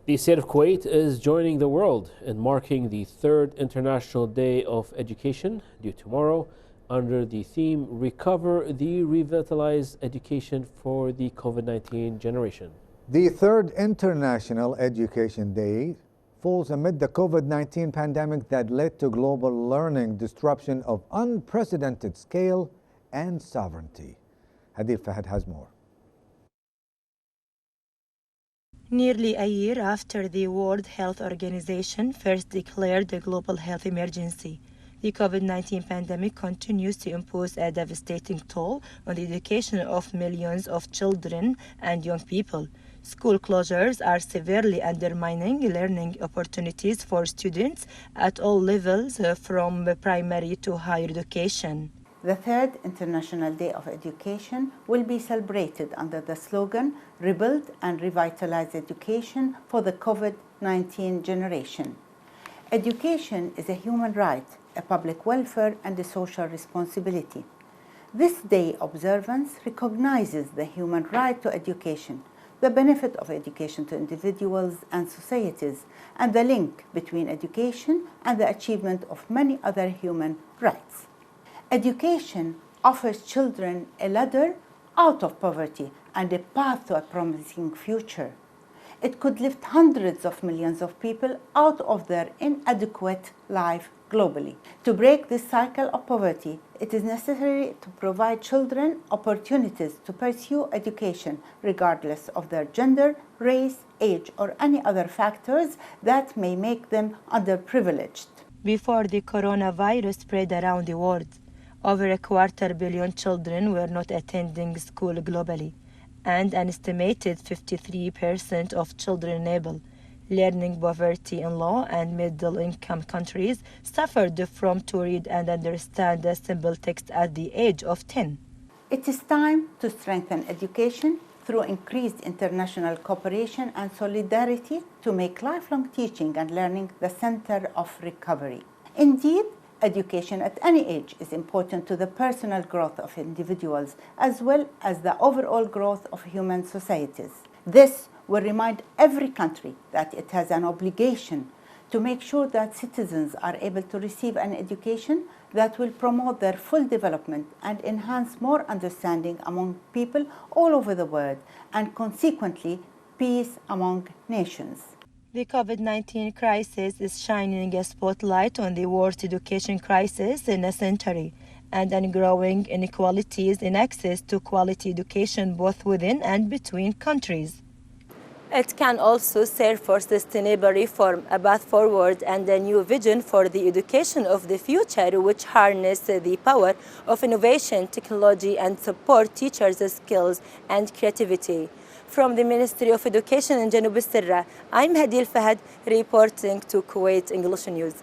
The state of Kuwait is joining the world in marking the third International Day of Education, due tomorrow, under the theme Recover the Revitalize Education for the COVID-19 Generation. The third International Education Day falls amid the COVID-19 pandemic that led to global learning disruption of unprecedented scale and sovereignty. Hadil Fahad has more. Nearly a year after the World Health Organization first declared the global health emergency, the COVID-19 pandemic continues to impose a devastating toll on the education of millions of children and young people. School closures are severely undermining learning opportunities for students at all levels, from primary to higher education. The third International Day of Education will be celebrated under the slogan, Rebuild and Revitalize Education for the COVID-19 Generation. Education is a human right, a public welfare, and a social responsibility. This day observance recognizes the human right to education, the benefit of education to individuals and societies, and the link between education and the achievement of many other human rights. Education offers children a ladder out of poverty and a path to a promising future. It could lift hundreds of millions of people out of their inadequate life globally. To break this cycle of poverty, it is necessary to provide children opportunities to pursue education regardless of their gender, race, age, or any other factors that may make them underprivileged. Before the coronavirus spread around the world, over 250 million children were not attending school globally, and an estimated 53% of children enable learning poverty in low and middle-income countries suffered from to read and understand a simple text at the age of 10. It is time to strengthen education through increased international cooperation and solidarity to make lifelong teaching and learning the center of recovery. Indeed, education at any age is important to the personal growth of individuals as well as the overall growth of human societies. This will remind every country that it has an obligation to make sure that citizens are able to receive an education that will promote their full development and enhance more understanding among people all over the world and consequently peace among nations. The COVID-19 crisis is shining a spotlight on the worst education crisis in a century and on growing inequalities in access to quality education both within and between countries. It can also serve for sustainable reform, a path forward, and a new vision for the education of the future, which harness the power of innovation, technology, and support teachers' skills and creativity. From the Ministry of Education in Janub al-Sirra, I'm Hadil Fahad, reporting to Kuwait English News.